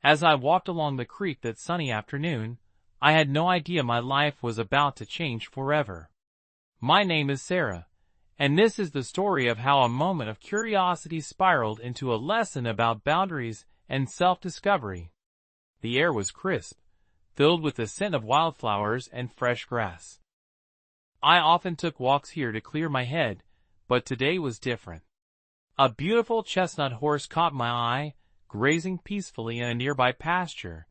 As I walked along the creek that sunny afternoon, I had no idea my life was about to change forever. My name is Sarah, and this is the story of how a moment of curiosity spiraled into a lesson about boundaries and self-discovery. The air was crisp, filled with the scent of wildflowers and fresh grass. I often took walks here to clear my head, but today was different. A beautiful chestnut horse caught my eye, grazing peacefully in a nearby pasture.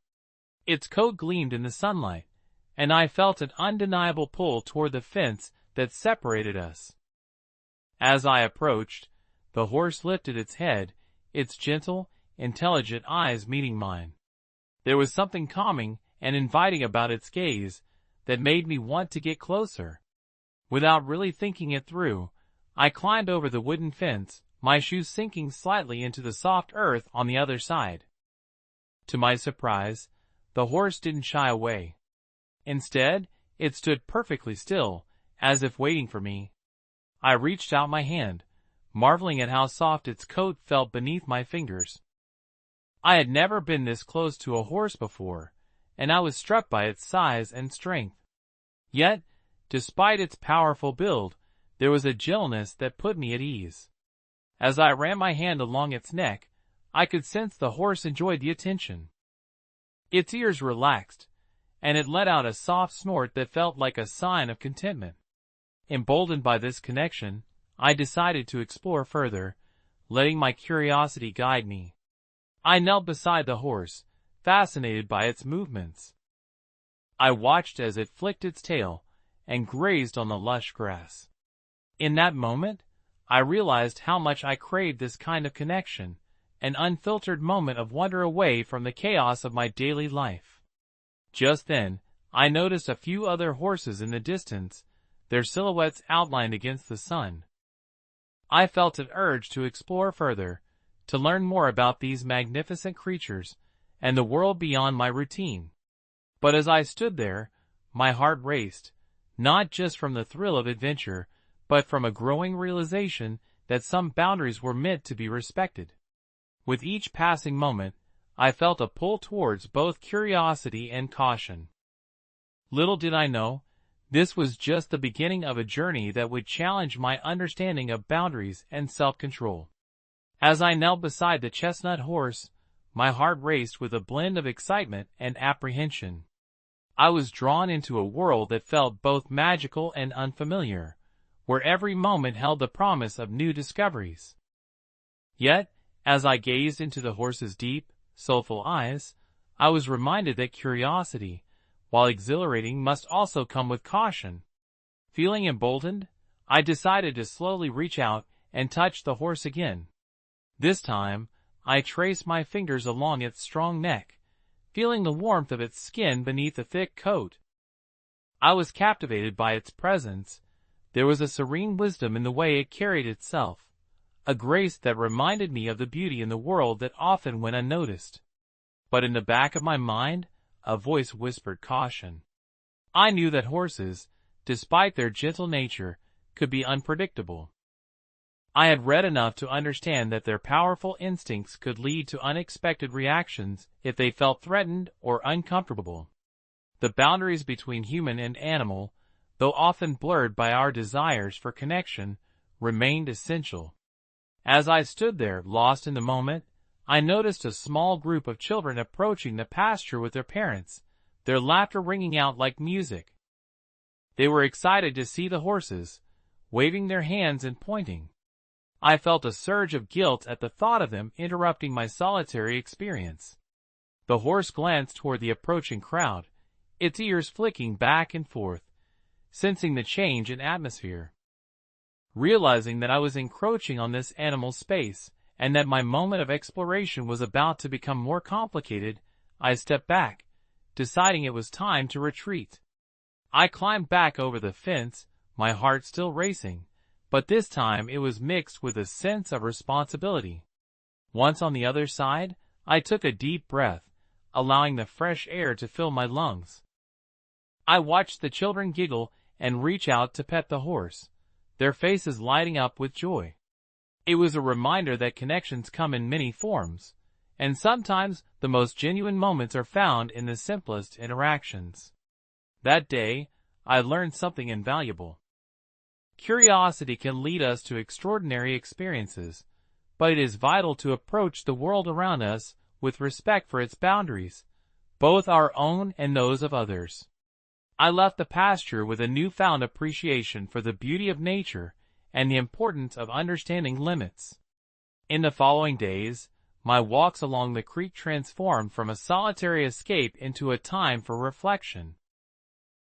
Its coat gleamed in the sunlight, and I felt an undeniable pull toward the fence that separated us. As I approached, the horse lifted its head, its gentle, intelligent eyes meeting mine. There was something calming and inviting about its gaze that made me want to get closer. Without really thinking it through, I climbed over the wooden fence, my shoes sinking slightly into the soft earth on the other side. To my surprise, the horse didn't shy away. Instead, it stood perfectly still, as if waiting for me. I reached out my hand, marveling at how soft its coat felt beneath my fingers. I had never been this close to a horse before, and I was struck by its size and strength. Yet, despite its powerful build, there was a gentleness that put me at ease. As I ran my hand along its neck, I could sense the horse enjoyed the attention. Its ears relaxed, and it let out a soft snort that felt like a sign of contentment. Emboldened by this connection, I decided to explore further, letting my curiosity guide me. I knelt beside the horse, fascinated by its movements. I watched as it flicked its tail and grazed on the lush grass. In that moment, I realized how much I craved this kind of connection, an unfiltered moment of wonder away from the chaos of my daily life. Just then, I noticed a few other horses in the distance, their silhouettes outlined against the sun. I felt an urge to explore further, to learn more about these magnificent creatures and the world beyond my routine. But as I stood there, my heart raced, not just from the thrill of adventure, but from a growing realization that some boundaries were meant to be respected. With each passing moment, I felt a pull towards both curiosity and caution. Little did I know, this was just the beginning of a journey that would challenge my understanding of boundaries and self-control. As I knelt beside the chestnut horse, my heart raced with a blend of excitement and apprehension. I was drawn into a world that felt both magical and unfamiliar, where every moment held the promise of new discoveries. Yet, as I gazed into the horse's deep, soulful eyes, I was reminded that curiosity, while exhilarating, must also come with caution. Feeling emboldened, I decided to slowly reach out and touch the horse again. This time, I traced my fingers along its strong neck, feeling the warmth of its skin beneath the thick coat. I was captivated by its presence. There was a serene wisdom in the way it carried itself, a grace that reminded me of the beauty in the world that often went unnoticed. But in the back of my mind, a voice whispered caution. I knew that horses, despite their gentle nature, could be unpredictable. I had read enough to understand that their powerful instincts could lead to unexpected reactions if they felt threatened or uncomfortable. The boundaries between human and animal, though often blurred by our desires for connection, remained essential. As I stood there, lost in the moment, I noticed a small group of children approaching the pasture with their parents, their laughter ringing out like music. They were excited to see the horses, waving their hands and pointing. I felt a surge of guilt at the thought of them interrupting my solitary experience. The horse glanced toward the approaching crowd, its ears flicking back and forth, sensing the change in atmosphere. Realizing that I was encroaching on this animal's space, and that my moment of exploration was about to become more complicated, I stepped back, deciding it was time to retreat. I climbed back over the fence, my heart still racing, but this time it was mixed with a sense of responsibility. Once on the other side, I took a deep breath, allowing the fresh air to fill my lungs. I watched the children giggle and reach out to pet the horse, their faces lighting up with joy. It was a reminder that connections come in many forms, and sometimes the most genuine moments are found in the simplest interactions. That day, I learned something invaluable. Curiosity can lead us to extraordinary experiences, but it is vital to approach the world around us with respect for its boundaries, both our own and those of others. I left the pasture with a newfound appreciation for the beauty of nature and the importance of understanding limits. In the following days, my walks along the creek transformed from a solitary escape into a time for reflection.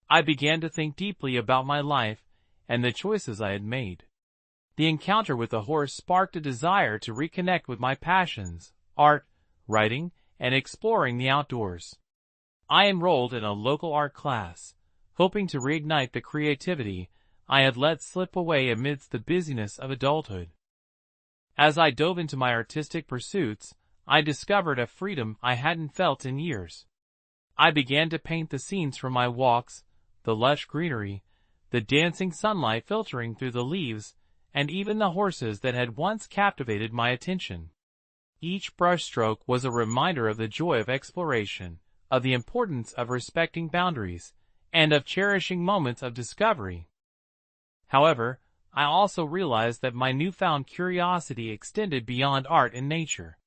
I began to think deeply about my life and the choices I had made. The encounter with the horse sparked a desire to reconnect with my passions, art, writing, and exploring the outdoors. I enrolled in a local art class, hoping to reignite the creativity I had let slip away amidst the busyness of adulthood. As I dove into my artistic pursuits, I discovered a freedom I hadn't felt in years. I began to paint the scenes from my walks, the lush greenery, the dancing sunlight filtering through the leaves, and even the horses that had once captivated my attention. Each brushstroke was a reminder of the joy of exploration, of the importance of respecting boundaries, and of cherishing moments of discovery. However, I also realized that my newfound curiosity extended beyond art and nature.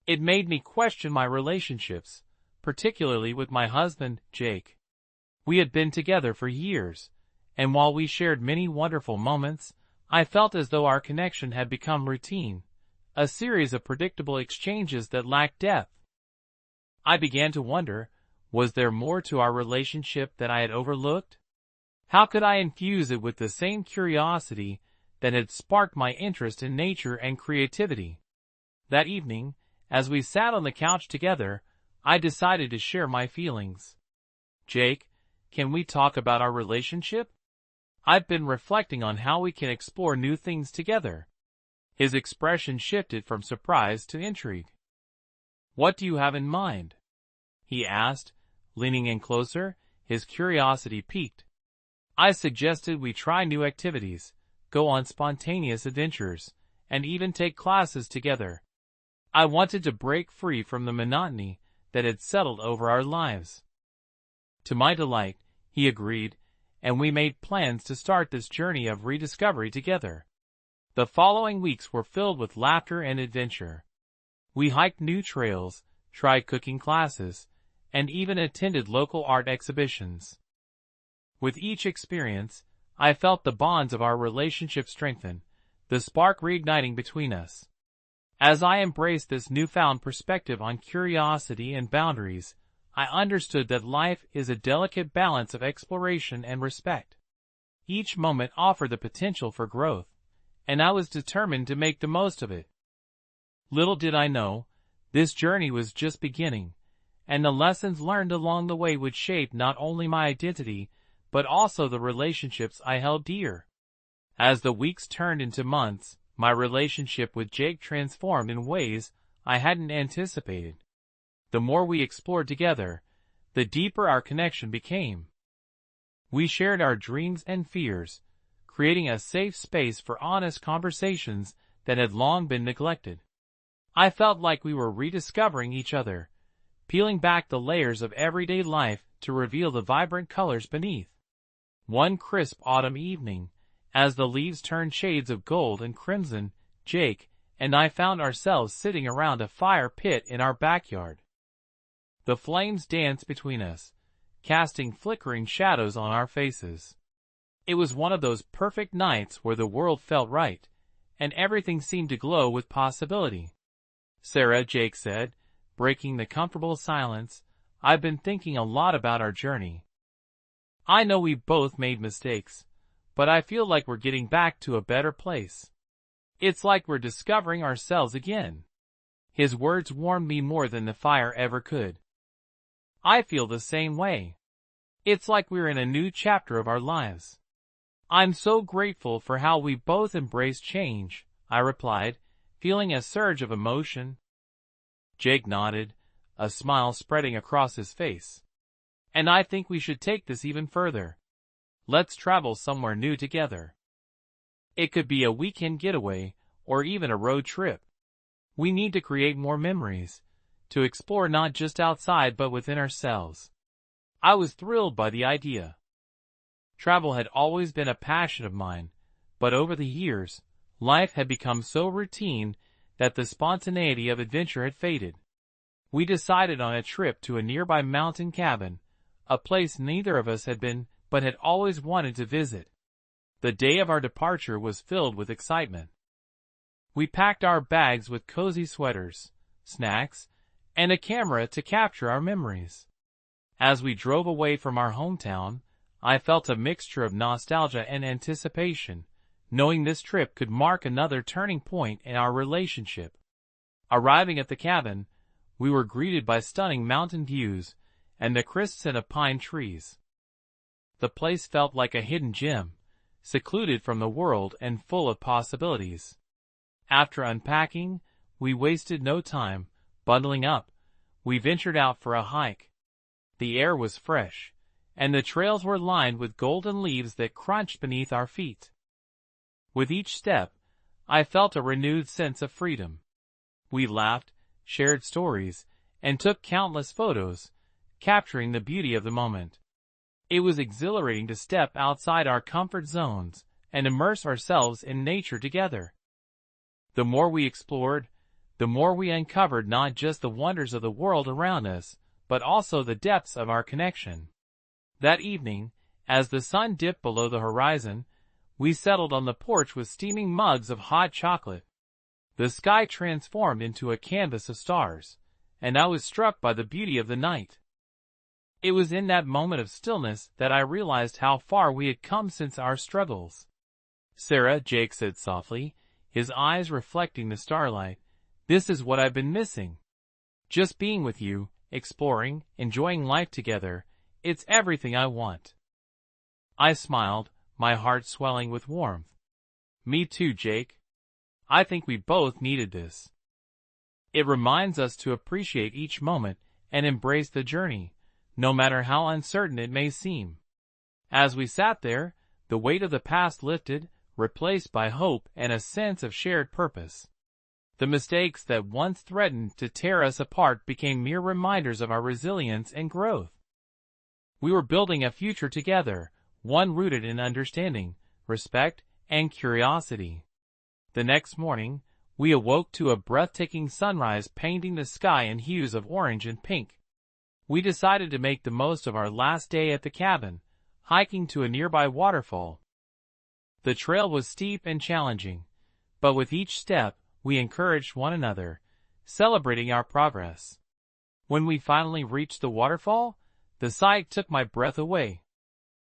It made me question my relationships, particularly with my husband, Jake. We had been together for years, and while we shared many wonderful moments, I felt as though our connection had become routine, a series of predictable exchanges that lacked depth. I began to wonder, was there more to our relationship that I had overlooked? How could I infuse it with the same curiosity that had sparked my interest in nature and creativity? That evening, as we sat on the couch together, I decided to share my feelings. Jake, can we talk about our relationship? I've been reflecting on how we can explore new things together. His expression shifted from surprise to intrigue. What do you have in mind? He asked, leaning in closer, his curiosity piqued. I suggested we try new activities, go on spontaneous adventures, and even take classes together. I wanted to break free from the monotony that had settled over our lives. To my delight, he agreed, and we made plans to start this journey of rediscovery together. The following weeks were filled with laughter and adventure. We hiked new trails, tried cooking classes, and even attended local art exhibitions. With each experience, I felt the bonds of our relationship strengthen, the spark reigniting between us. As I embraced this newfound perspective on curiosity and boundaries, I understood that life is a delicate balance of exploration and respect. Each moment offered the potential for growth, and I was determined to make the most of it. Little did I know, this journey was just beginning, and the lessons learned along the way would shape not only my identity, but also the relationships I held dear. As the weeks turned into months, my relationship with Jake transformed in ways I hadn't anticipated. The more we explored together, the deeper our connection became. We shared our dreams and fears, creating a safe space for honest conversations that had long been neglected. I felt like we were rediscovering each other, peeling back the layers of everyday life to reveal the vibrant colors beneath. One crisp autumn evening, as the leaves turned shades of gold and crimson, Jake and I found ourselves sitting around a fire pit in our backyard. The flames danced between us, casting flickering shadows on our faces. It was one of those perfect nights where the world felt right, and everything seemed to glow with possibility. Sarah, Jake said, breaking the comfortable silence, I've been thinking a lot about our journey. I know we both made mistakes, but I feel like we're getting back to a better place. It's like we're discovering ourselves again. His words warmed me more than the fire ever could. I feel the same way. It's like we're in a new chapter of our lives. I'm so grateful for how we both embrace change, I replied, feeling a surge of emotion. Jake nodded, a smile spreading across his face. And I think we should take this even further. Let's travel somewhere new together. It could be a weekend getaway, or even a road trip. We need to create more memories, to explore not just outside but within ourselves. I was thrilled by the idea. Travel had always been a passion of mine, but over the years, life had become so routine that the spontaneity of adventure had faded. We decided on a trip to a nearby mountain cabin, a place neither of us had been but had always wanted to visit. The day of our departure was filled with excitement. We packed our bags with cozy sweaters, snacks, and a camera to capture our memories. As we drove away from our hometown, I felt a mixture of nostalgia and anticipation, knowing this trip could mark another turning point in our relationship. Arriving at the cabin, we were greeted by stunning mountain views and the crisp scent of pine trees. The place felt like a hidden gem, secluded from the world and full of possibilities. After unpacking, we wasted no time. Bundling up, we ventured out for a hike. The air was fresh, and the trails were lined with golden leaves that crunched beneath our feet. With each step, I felt a renewed sense of freedom. We laughed, shared stories, and took countless photos, capturing the beauty of the moment. It was exhilarating to step outside our comfort zones and immerse ourselves in nature together. The more we explored, the more we uncovered not just the wonders of the world around us, but also the depths of our connection. That evening, as the sun dipped below the horizon, we settled on the porch with steaming mugs of hot chocolate. The sky transformed into a canvas of stars, and I was struck by the beauty of the night. It was in that moment of stillness that I realized how far we had come since our struggles. "Sarah," Jake said softly, his eyes reflecting the starlight, "this is what I've been missing. Just being with you, exploring, enjoying life together, it's everything I want." I smiled, my heart swelling with warmth. "Me too, Jake. I think we both needed this. It reminds us to appreciate each moment and embrace the journey, no matter how uncertain it may seem." As we sat there, the weight of the past lifted, replaced by hope and a sense of shared purpose. The mistakes that once threatened to tear us apart became mere reminders of our resilience and growth. We were building a future together, one rooted in understanding, respect, and curiosity. The next morning, we awoke to a breathtaking sunrise painting the sky in hues of orange and pink. We decided to make the most of our last day at the cabin, hiking to a nearby waterfall. The trail was steep and challenging, but with each step, we encouraged one another, celebrating our progress. When we finally reached the waterfall, the sight took my breath away.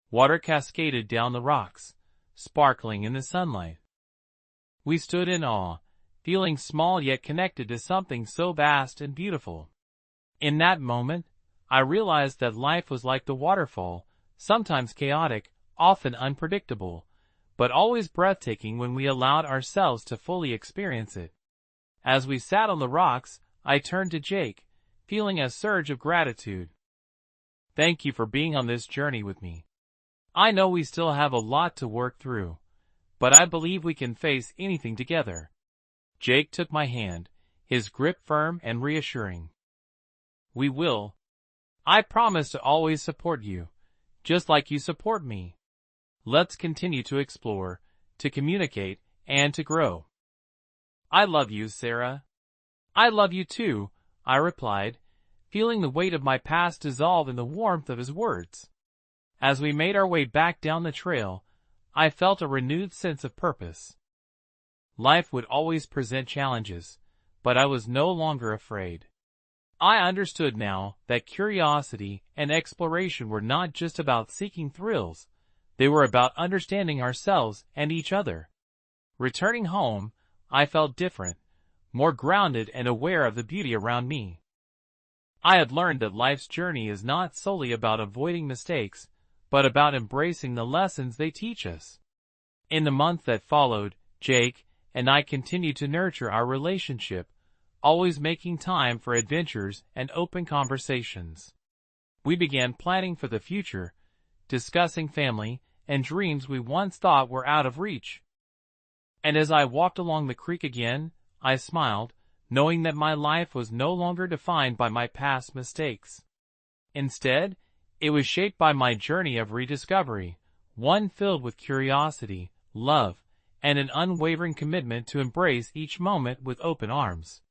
Water cascaded down the rocks, sparkling in the sunlight. We stood in awe, feeling small yet connected to something so vast and beautiful. In that moment, I realized that life was like the waterfall, sometimes chaotic, often unpredictable, but always breathtaking when we allowed ourselves to fully experience it. As we sat on the rocks, I turned to Jake, feeling a surge of gratitude. "Thank you for being on this journey with me. I know we still have a lot to work through, but I believe we can face anything together." Jake took my hand, his grip firm and reassuring. "We will. I promise to always support you, just like you support me. Let's continue to explore, to communicate, and to grow." "I love you, Sarah." "I love you too," I replied, feeling the weight of my past dissolve in the warmth of his words. As we made our way back down the trail, I felt a renewed sense of purpose. Life would always present challenges, but I was no longer afraid. I understood now that curiosity and exploration were not just about seeking thrills, they were about understanding ourselves and each other. Returning home, I felt different, more grounded and aware of the beauty around me. I had learned that life's journey is not solely about avoiding mistakes, but about embracing the lessons they teach us. In the month that followed, Jake and I continued to nurture our relationship, always making time for adventures and open conversations. We began planning for the future, discussing family and dreams we once thought were out of reach. And as I walked along the creek again, I smiled, knowing that my life was no longer defined by my past mistakes. Instead, it was shaped by my journey of rediscovery, one filled with curiosity, love, and an unwavering commitment to embrace each moment with open arms.